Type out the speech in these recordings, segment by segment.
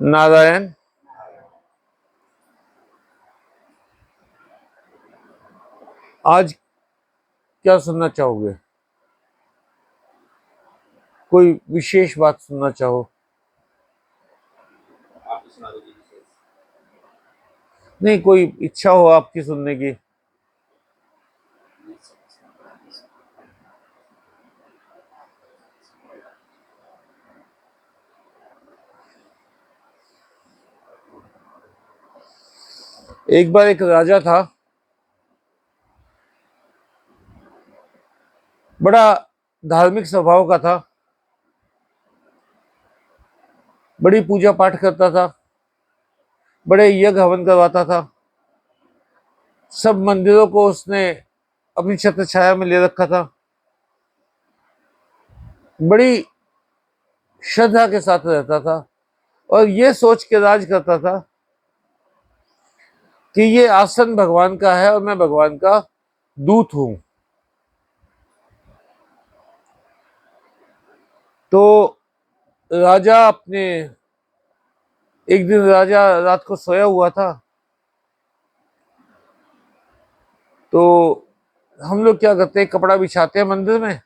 नारायण। आज क्या सुनना चाहोगे? कोई विशेष बात सुनना चाहो? नहीं, कोई इच्छा हो आपकी सुनने की? एक बार एक राजा था, बड़ा धार्मिक स्वभाव का था, बड़ी पूजा पाठ करता था, बड़े यज्ञ हवन करवाता था। सब मंदिरों को उसने अपनी छत्र छाया में ले रखा था। बड़ी श्रद्धा के साथ रहता था और ये सोच के राज करता था कि ये आसन भगवान का है और मैं भगवान का दूत हूं। तो राजा अपने एक दिन राजा रात को सोया हुआ था, तो हम लोग क्या करते हैं, कपड़ा बिछाते हैं मंदिर में,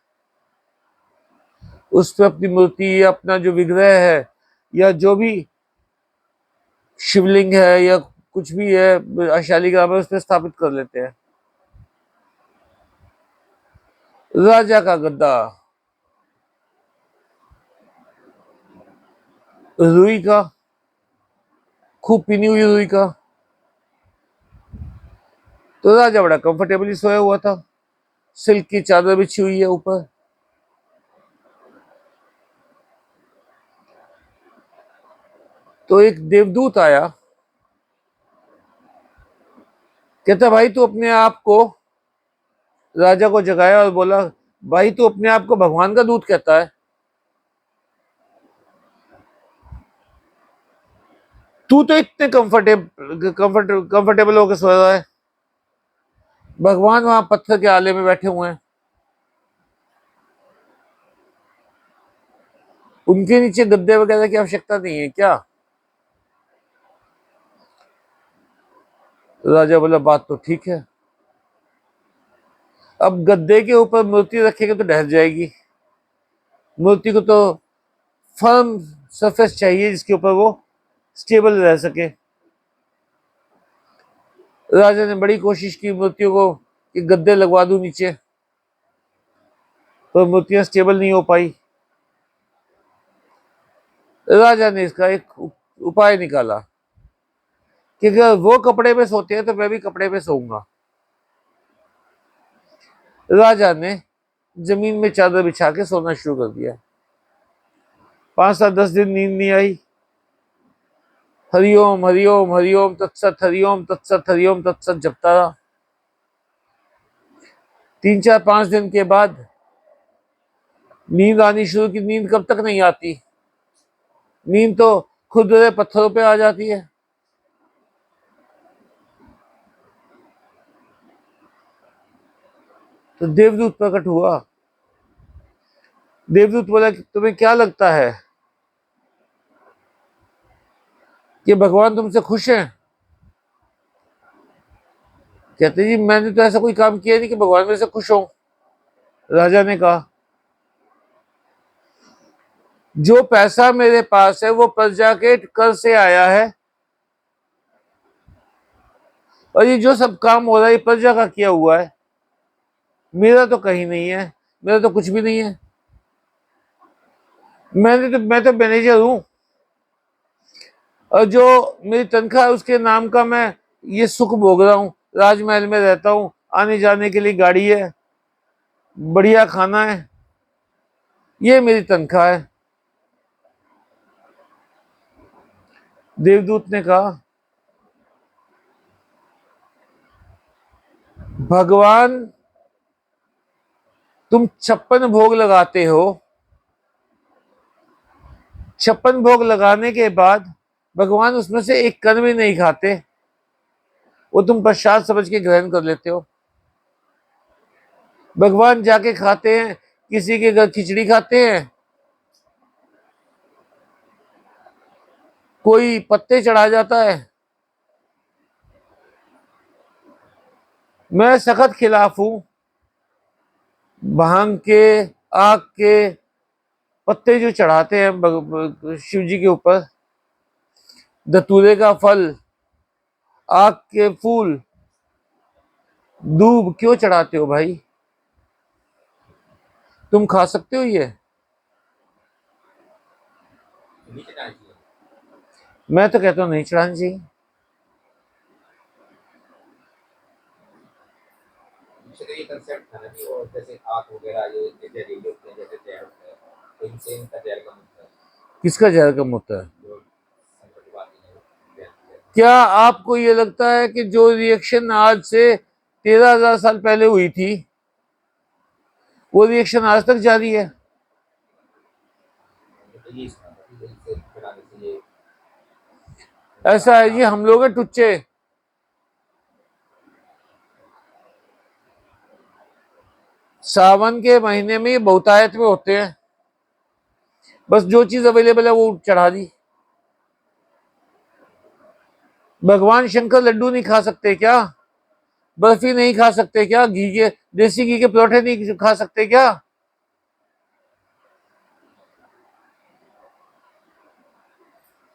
उस पर अपनी मूर्ति या अपना जो विग्रह है या जो भी शिवलिंग है या कुछ भी है शालिग्राम है, उस पर स्थापित कर लेते हैं। राजा का गद्दा रुई का, खूब पीनी हुई रुई का। तो राजा बड़ा कंफर्टेबली सोया हुआ था, सिल्क की चादर बिछी हुई है ऊपर। तो एक देवदूत आया, कहता भाई तू अपने आप को, राजा को जगाया और बोला, भाई तू अपने आप को भगवान का दूत कहता है? तू तो इतने कंफर्टेबल होकर सो रहा है, भगवान वहां पत्थर के आले में बैठे हुए हैं, उनके नीचे गद्दे वगैरह की आवश्यकता नहीं है क्या? राजा बोला बात तो ठीक है, अब गद्दे के ऊपर मूर्ति रखेंगे तो ढह जाएगी। मूर्ति को तो फर्म सरफेस चाहिए जिसके ऊपर वो स्टेबल रह सके। राजा ने बड़ी कोशिश की मूर्तियों को कि गद्दे लगवा दूं नीचे, पर मूर्तियां स्टेबल नहीं हो पाई। राजा ने इसका एक उपाय निकाला कि अगर वो कपड़े पे सोते हैं तो मैं भी कपड़े पे सोऊंगा। राजा ने जमीन में चादर बिछा के सोना शुरू कर दिया। 5 7 10 दिन नींद नहीं आई। हरिओम हरिओम हरिओम तत्सत, हरिओम तत्सत, हरिओम तत्सत जपता रहा। 3 4 5 दिन के बाद नींद आनी शुरू की। नींद कब तक नहीं आती? नींद तो खुरदुरे पत्थरों पे आ जाती है। तो देवदूत प्रकट हुआ। देवदूत बोला कि तुम्हें क्या लगता है कि भगवान तुमसे खुश हैं? कहते जी मैंने तो ऐसा कोई काम किया नहीं कि भगवान मेरे से खुश हो। राजा ने कहा जो पैसा मेरे पास है वो प्रजा के कर से आया है, और ये जो सब काम हो रहा है ये प्रजा का किया हुआ है, मेरा तो कहीं नहीं है, मेरा तो कुछ भी नहीं है। मैं तो मैनेजर हूं, और जो मेरी तनख्वाह है उसके नाम का मैं ये सुख भोग रहा हूँ। राजमहल में रहता हूँ, आने जाने के लिए गाड़ी है, बढ़िया खाना है, ये मेरी तनख्वाह है। देवदूत ने कहा भगवान तुम 56 भोग लगाते हो, 56 भोग लगाने के बाद भगवान उसमें से एक कण भी नहीं खाते, वो तुम प्रसाद समझ के ग्रहण कर लेते हो। भगवान जाके खाते हैं, किसी के घर खिचड़ी खाते हैं, कोई पत्ते चढ़ा जाता है। मैं सख्त खिलाफ हूं भांग के, आग के पत्ते जो चढ़ाते हैं शिव जी के ऊपर, धतूरे का फल, आग के फूल, दूब क्यों चढ़ाते हो भाई? तुम खा सकते हो ये? मैं तो कहता हूँ नहीं चढ़ानी चाहिए। तो ये कंसेप्ट था ना कि और जैसे आग वगैरह जो जहरीले होते हैं, जैसे जहर होता है, तो इनसे इनका जहर कम होता है। किसका जहर कम होता है? जो संकटवादी है, जहर। क्या आपको ये लगता है कि जो रिएक्शन आज से 13,000 साल पहले हुई थी वो रिएक्शन आज तक जारी है? तो ये इसका मतलब इनसे बनाने से ये ऐसा है जी, हम लोग हैं टुच्चे। सावन के महीने में ये बहुतायत में होते हैं, बस जो चीज अवेलेबल है वो चढ़ा दी। भगवान शंकर लड्डू नहीं खा सकते क्या? बर्फी नहीं खा सकते क्या? घी के, देसी घी के परोठे नहीं खा सकते क्या?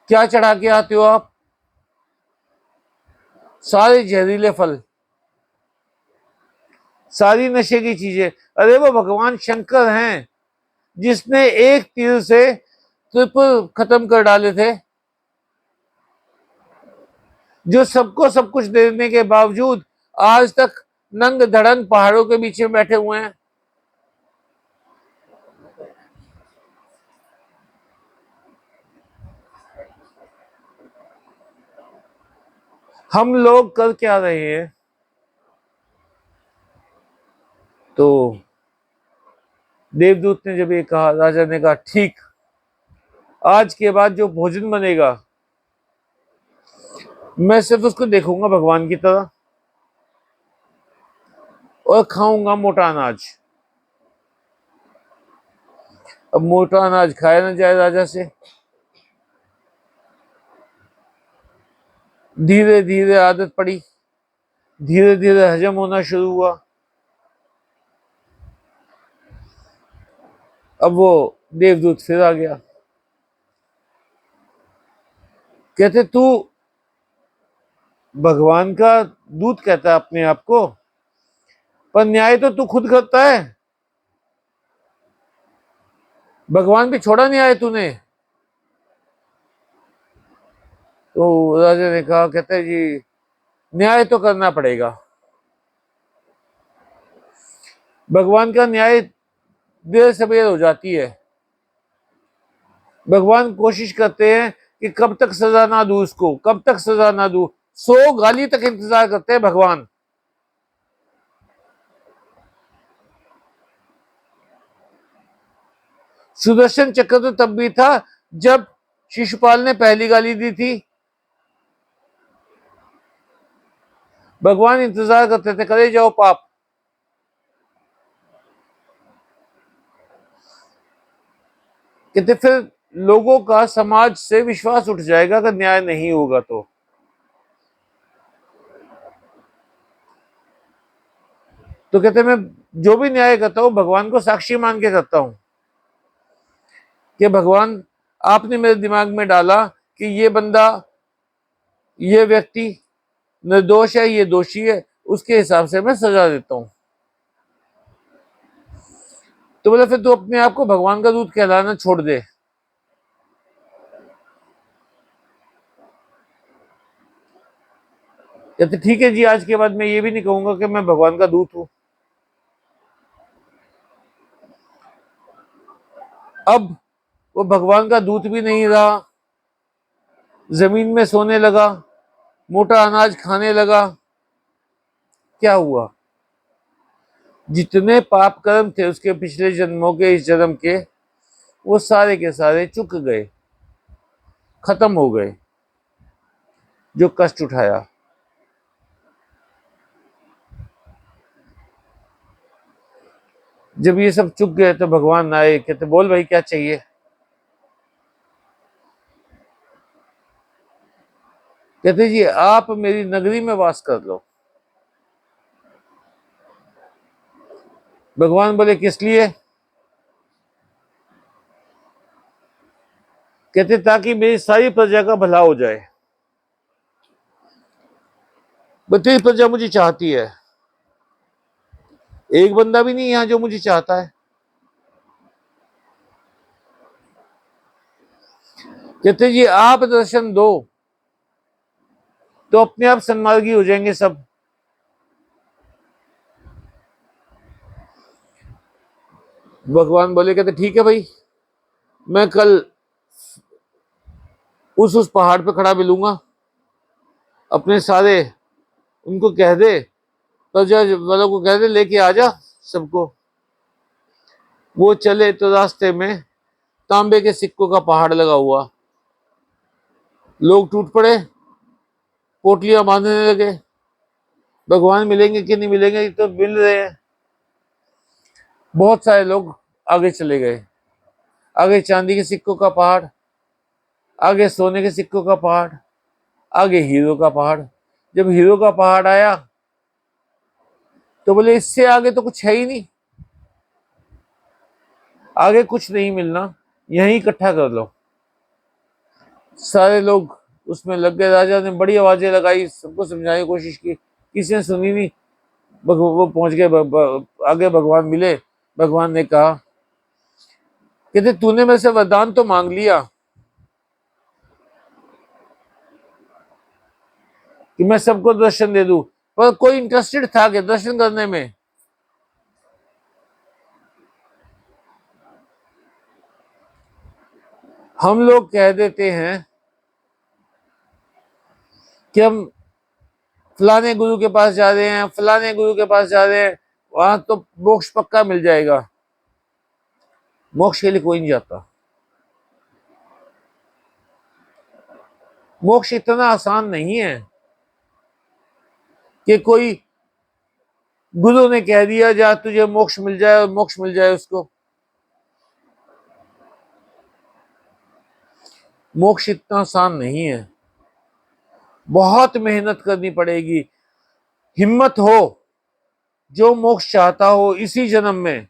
क्या चढ़ा के आते हो आप? सारे जहरीले फल, सारी नशे की चीजें। अरे वो भगवान शंकर हैं जिसने एक तीर से त्रिपुर खत्म कर डाले थे, जो सबको सब कुछ देने के बावजूद आज तक नंग धड़ंग पहाड़ों के बीच में बैठे हुए हैं। हम लोग कर क्या रहे हैं? तो देवदूत ने जब ये कहा, राजा ने कहा ठीक, आज के बाद जो भोजन बनेगा मैं सिर्फ उसको देखूंगा भगवान की तरह और खाऊंगा मोटा अनाज। अब मोटा अनाज खाया ना जाए राजा से। धीरे धीरे आदत पड़ी, धीरे धीरे हजम होना शुरू हुआ। अब वो देवदूत फिर आ गया, कहते तू भगवान का दूत कहता है अपने आप को, पर न्याय तो तू खुद करता है। भगवान भी छोड़ा न्याय तूने। तो राजा ने कहा, कहते जी न्याय तो करना पड़ेगा। भगवान का न्याय देर सवेर हो जाती है। भगवान कोशिश करते हैं कि कब तक सजा ना दूं उसको, कब तक सजा ना दूं। 100 गाली तक इंतजार करते हैं भगवान। सुदर्शन चक्र तो तब भी था जब शिशुपाल ने पहली गाली दी थी। भगवान इंतजार करते थे, करे जाओ पाप। कहते फिर लोगों का समाज से विश्वास उठ जाएगा अगर न्याय नहीं होगा तो कहते मैं जो भी न्याय करता हूं भगवान को साक्षी मान के करता हूं कि भगवान आपने मेरे दिमाग में डाला कि ये बंदा, ये व्यक्ति निर्दोष है, ये दोषी है, उसके हिसाब से मैं सजा देता हूं। तो बोले फिर तू अपने आप को भगवान का दूत कहलाना छोड़ दे। कहते ठीक है जी, आज के बाद मैं ये भी नहीं कहूंगा कि मैं भगवान का दूत हूं। अब वो भगवान का दूत भी नहीं रहा, जमीन में सोने लगा, मोटा अनाज खाने लगा। क्या हुआ? जितने पाप कर्म थे उसके पिछले जन्मों के, इस जन्म के, वो सारे के सारे चुक गए, खत्म हो गए। जो कष्ट उठाया, जब ये सब चुक गए तो भगवान आए, कहते बोल भाई क्या चाहिए? कहते जी आप मेरी नगरी में वास कर लो। भगवान बोले किस लिए? कहते ताकि मेरी सारी प्रजा का भला हो जाए। बतेरी प्रजा मुझे चाहती है, एक बंदा भी नहीं यहां जो मुझे चाहता है। कहते जी आप दर्शन दो तो अपने आप सन्मार्गी हो जाएंगे सब। भगवान बोले कहते ठीक है भाई, मैं कल उस पहाड़ पे खड़ा मिलूंगा, अपने सारे उनको कह दे, प्रजा वालों को कह दे लेके आ जा सबको। वो चले तो रास्ते में तांबे के सिक्कों का पहाड़ लगा हुआ, लोग टूट पड़े, पोटलियां बांधने लगे। भगवान मिलेंगे कि नहीं मिलेंगे, तो मिल रहे हैं। बहुत सारे लोग आगे चले गए, आगे चांदी के सिक्कों का पहाड़, आगे सोने के सिक्कों का पहाड़, आगे हीरो का पहाड़। जब हीरो का पहाड़ आया तो बोले इससे आगे तो कुछ है ही नहीं, आगे कुछ नहीं मिलना, यहीं इकट्ठा कर लो। सारे लोग उसमें लग गए। राजा ने बड़ी आवाजें लगाई, सबको समझाने की कोशिश की, किसी ने सुनी नहीं। वो पहुंच गए आगे, भगवान मिले। भगवान ने कहा कहते तूने मेरे से वरदान तो मांग लिया कि मैं सबको दर्शन दे दूं, पर कोई इंटरेस्टेड था कि दर्शन करने में? हम लोग कह देते हैं कि हम फलाने गुरु के पास जा रहे हैं, फलाने गुरु के पास जा रहे हैं, वहां तो मोक्ष पक्का मिल जाएगा। मोक्ष के लिए कोई नहीं जाता। मोक्ष इतना आसान नहीं है कि कोई गुरु ने कह दिया जा तुझे मोक्ष मिल जाए और मोक्ष मिल जाए उसको। मोक्ष इतना आसान नहीं है, बहुत मेहनत करनी पड़ेगी। हिम्मत हो, जो मोक्ष चाहता हो इसी जन्म में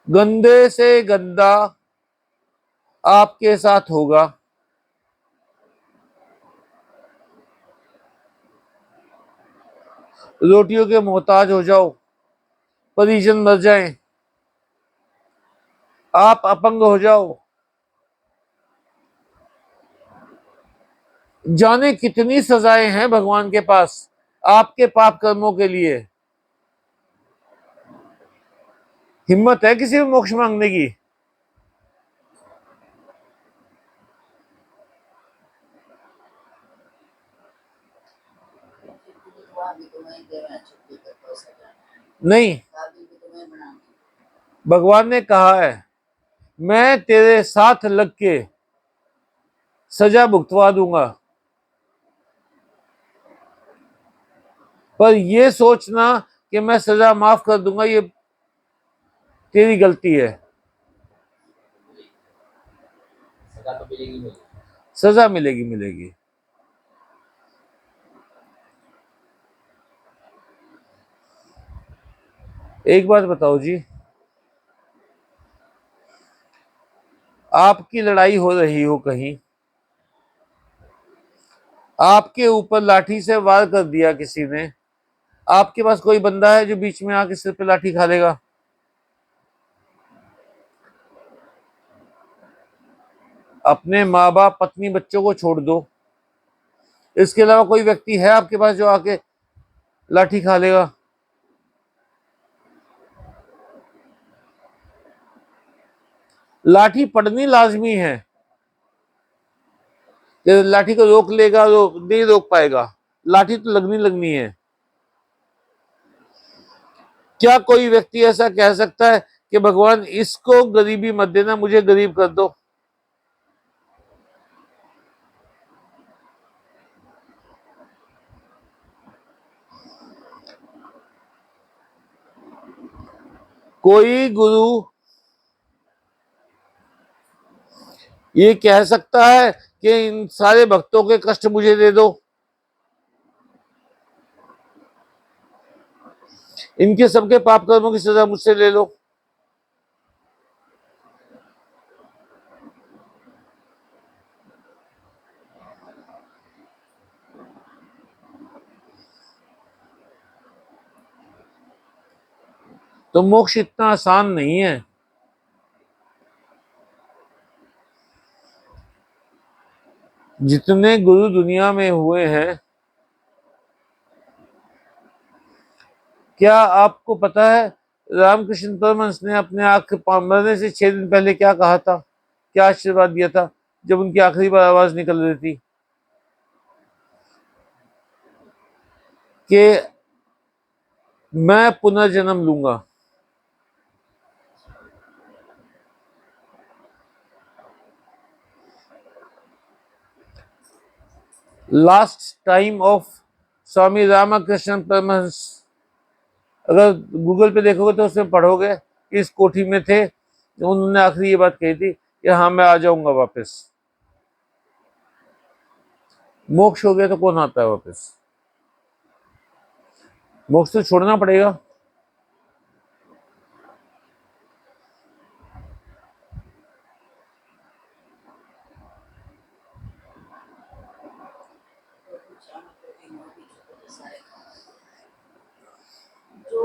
गंदे से गंदा आपके साथ होगा, रोटियों के मोहताज हो जाओ, परिजन मर जाएं, आप अपंग हो जाओ, जाने कितनी सजाएं हैं भगवान के पास आपके पाप कर्मों के लिए। हिम्मत है किसी भी मोक्ष मांगने की? नहीं, भगवान ने कहा है मैं तेरे साथ लग के सजा भुगतवा दूंगा, पर ये सोचना कि मैं सजा माफ कर दूंगा, ये तेरी गलती है। सजा तो मिलेगी मिलेगी। सजा मिलेगी मिलेगी। एक बात बताओ जी, आपकी लड़ाई हो रही हो कहीं, आपके ऊपर लाठी से वार कर दिया किसी ने, आपके पास कोई बंदा है जो बीच में आके सिर पे लाठी खा लेगा? अपने माँ बाप, पत्नी, बच्चों को छोड़ दो, इसके अलावा कोई व्यक्ति है आपके पास जो आके लाठी खा लेगा? लाठी पड़नी लाजमी है, कि लाठी को रोक लेगा तो नहीं रोक पाएगा, लाठी तो लगनी लगनी है। क्या कोई व्यक्ति ऐसा कह सकता है कि भगवान इसको गरीबी मत देना, मुझे गरीब कर दो? कोई गुरु ये कह सकता है कि इन सारे भक्तों के कष्ट मुझे दे दो, इनके सबके पाप कर्मों की सजा मुझसे ले लो। तो मोक्ष इतना आसान नहीं है। जितने गुरु दुनिया में हुए हैं, क्या आपको पता है रामकृष्ण परमहंस ने अपने मरने से 6 दिन पहले क्या कहा था, क्या आशीर्वाद दिया था जब उनकी आखिरी बार आवाज निकल रही थी कि मैं पुनर्जन्म लूंगा। Last time of Swami Ramakrishna Paramhans, अगर गूगल पे देखोगे तो उसमें पढ़ोगे कि इस कोठी में थे, तो उन्होंने आखिरी ये बात कही थी कि हाँ मैं आ जाऊंगा वापस। मोक्ष हो गया तो कौन आता है वापस? मोक्ष तो छोड़ना पड़ेगा।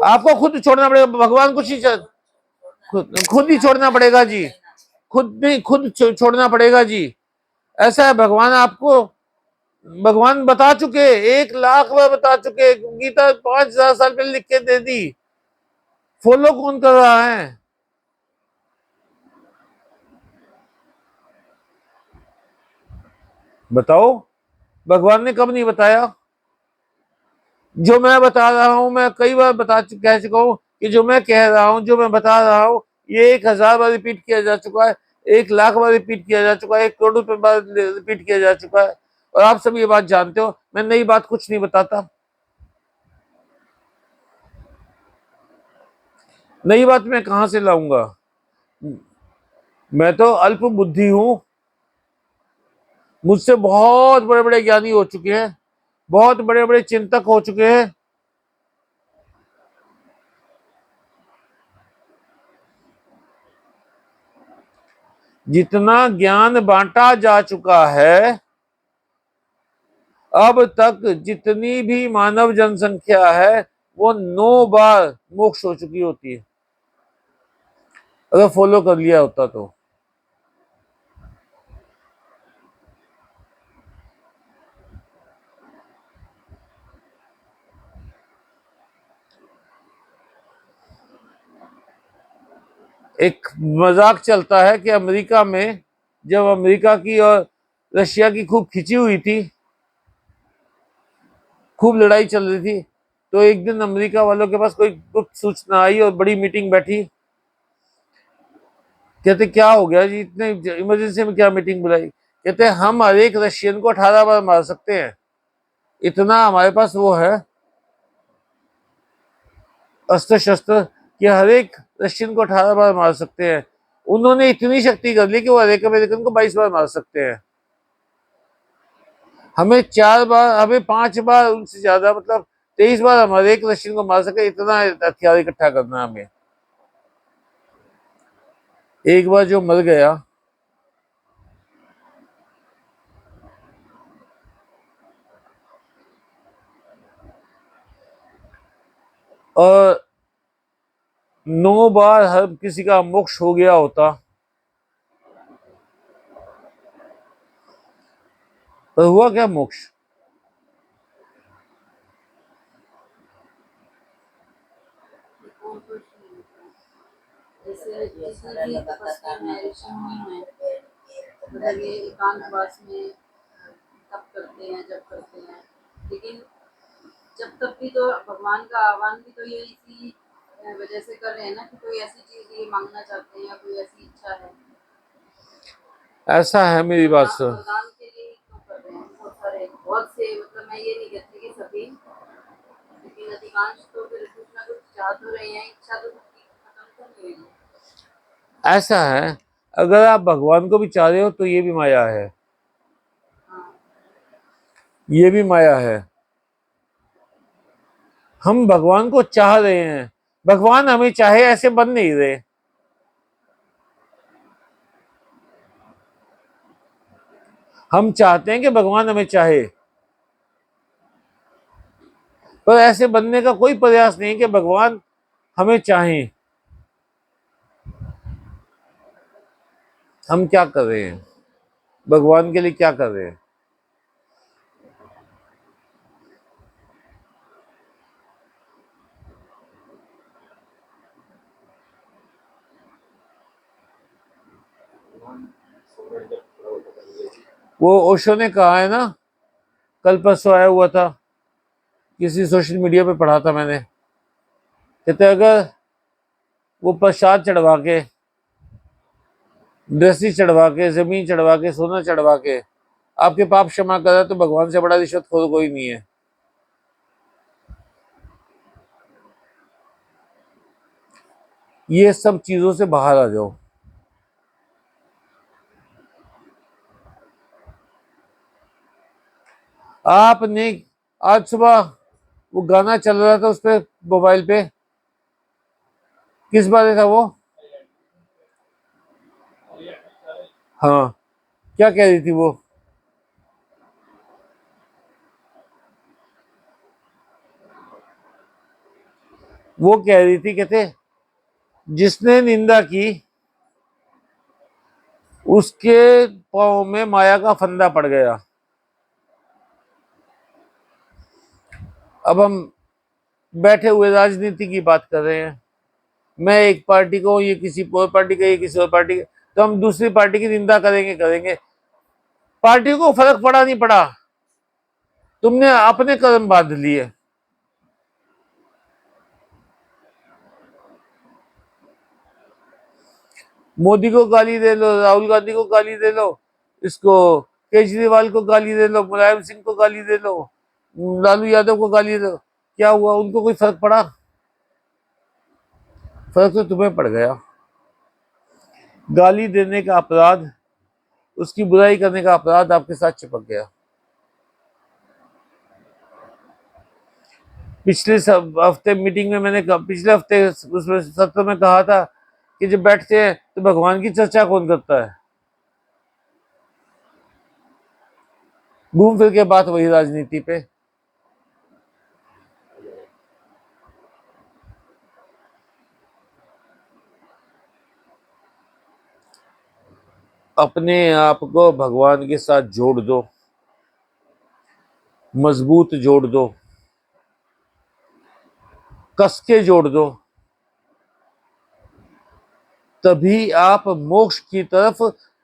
आपको खुद छोड़ना पड़ेगा, भगवान कुछ ही खुद ही छोड़ना पड़ेगा जी, खुद नहीं, खुद छोड़ना पड़ेगा जी। ऐसा है, भगवान आपको, भगवान बता चुके, 1,00,000 बार बता चुके, गीता 5,000 साल पहले लिख के दे दी। फॉलो कौन कर रहा है? बताओ, भगवान ने कब नहीं बताया? जो मैं बता रहा हूं, मैं कई बार कह चुका हूं कि जो मैं कह रहा हूं, जो मैं बता रहा हूं, ये 1,000 बार रिपीट किया जा चुका है, 1,00,000 बार रिपीट किया जा चुका है, 1 करोड़ रुपए बार रिपीट किया जा चुका है, और आप सब ये बात जानते हो। मैं नई बात कुछ नहीं बताता। नई बात मैं कहां से लाऊंगा? मैं तो अल्प बुद्धि हूं। मुझसे बहुत बड़े बड़े ज्ञानी हो चुके हैं, बहुत बड़े बड़े चिंतक हो चुके हैं। जितना ज्ञान बांटा जा चुका है अब तक, जितनी भी मानव जनसंख्या है, वो 9 बार मोक्ष हो चुकी होती है, अगर फॉलो कर लिया होता तो। एक मजाक चलता है कि अमेरिका में, जब अमेरिका की और रशिया की खूब खिंची हुई थी, खूब लड़ाई चल रही थी, तो एक दिन अमेरिका वालों के पास कोई गुप्त सूचना आई और बड़ी मीटिंग बैठी। कहते क्या हो गया जी, इतने इमरजेंसी में क्या मीटिंग बुलाई? कहते हम हर एक रशियन को 18 बार मार सकते हैं, इतना हमारे पास वो है अस्त्र शस्त्र कि हर एक रशियन को 18 बार मार सकते हैं। उन्होंने इतनी शक्ति कर ली कि वो हर एक अमेरिकन को 22 बार मार सकते हैं। हमें 4 बार, हमें 5 बार, उनसे ज्यादा, मतलब 23 बार हमारे एक रशियन को मार सके, इतना हथियार इकट्ठा करना हमें। एक बार जो मर गया, और 9 बार हर किसी का मोक्ष हो गया होता, तो हुआ क्या मोक्ष? जैसे जितने भी तपस्वी हैं, ऋषि मुनि हैं, मतलब ये एकांतवास में तप करते हैं, जप करते हैं, लेकिन जब तब भी तो भगवान का आह्वान भी तो ये इसी वजह से कर रहे हैं ना, कि कोई ऐसी चीज ये मांगना चाहते हैं या कोई ऐसी इच्छा है। ऐसा है, मेरी बात सुन। वरदान के लिए ही क्यों कर रहे हैं? बहुत सारे, बहुत से, मतलब मैं ये नहीं कहती कि सभी, लेकिन अधिकांश तो फिर कुछ ना कुछ चाह तो रहे हैं, इच्छा तो सबकी खत्म तो नहीं हुई। ऐसा है, अगर आप भगवान को भी चाह रहे हो तो ये भी माया है, हाँ, ये भी माया है। हम भगवान को चाह रहे हैं, भगवान हमें चाहे ऐसे बन नहीं रहे। हम चाहते हैं कि भगवान हमें चाहे, पर ऐसे बनने का कोई प्रयास नहीं कि भगवान हमें चाहें। हम क्या कर रहे हैं, भगवान के लिए क्या कर रहे हैं? भगवान सूरज जब पूरा होता है ये वो ओशो ने कहा है ना, कल परसों आया हुआ था, किसी सोशल मीडिया पे पढ़ा था मैंने, कहते अगर वो प्रसाद चढ़वा के, दृष्टि चढ़वा के, जमीन चढ़वा के, सोना चढ़वा के आपके पाप क्षमा करा तो भगवान से बड़ा रिश्वतखोर कोई नहीं है। ये सब चीजों से बाहर आ जाओ। आपने आज सुबह वो गाना चल रहा था उस पे, मोबाइल पे, किस बारे था वो? हाँ, क्या कह रही थी वो कह रही थी, कहते जिसने निंदा की उसके पाँव में माया का फंदा पड़ गया। अब हम बैठे हुए राजनीति की बात कर रहे हैं, मैं एक पार्टी को, ये किसी और पार्टी का, ये किसी और पार्टी का, तो हम दूसरी पार्टी की निंदा करेंगे। पार्टी को फर्क पड़ा नहीं पड़ा, तुमने अपने कदम बांध लिए। मोदी को गाली दे लो, राहुल गांधी को गाली दे लो, इसको केजरीवाल को गाली दे लो, मुलायम सिंह को गाली दे लो, लालू यादव को गाली दे लो, क्या हुआ? उनको कोई फर्क पड़ा? फर्क तो तुम्हें पड़ गया। गाली देने का अपराध, उसकी बुराई करने का अपराध आपके साथ चिपक गया। पिछले हफ्ते मीटिंग में मैंने पिछले हफ्ते उसमें सत्र में कहा था कि जब बैठते हैं तो भगवान की चर्चा कौन करता है? घूम फिर के बात वही राजनीति पे। अपने आप को भगवान के साथ जोड़ दो, मजबूत जोड़ दो, कस के जोड़ दो, तभी आप मोक्ष की तरफ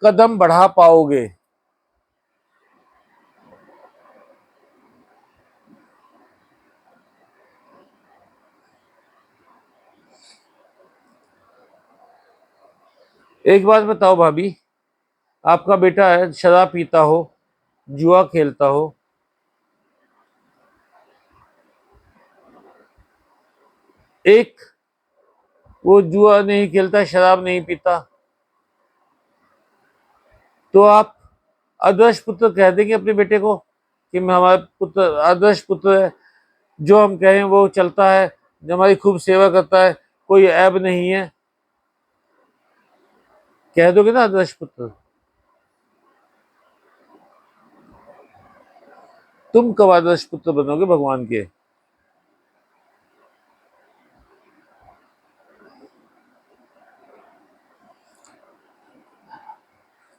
कदम बढ़ा पाओगे। एक बात बताओ भाभी, आपका बेटा है, शराब पीता हो, जुआ खेलता हो, एक वो जुआ नहीं खेलता, शराब नहीं पीता, तो आप आदर्श पुत्र कह देंगे अपने बेटे को कि मैं, हमारा पुत्र आदर्श पुत्र है, जो हम कहें वो चलता है, जो हमारी खूब सेवा करता है, कोई ऐब नहीं है, कह दोगे ना आदर्श पुत्र? तुम कब आदर्श पुत्र बनोगे भगवान के?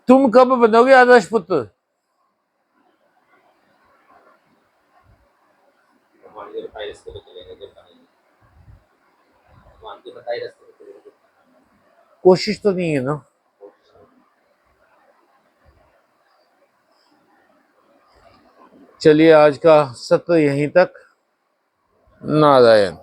तुम कब बनोगे आदर्श पुत्र? भगवान के बताए रास्ते पे चलेंगे जब बनेंगे, भगवान के बताए रास्ते पे चलेंगे। कोशिश तो नहीं है ना। चलिए आज का सत्र यहीं तक। नारायण।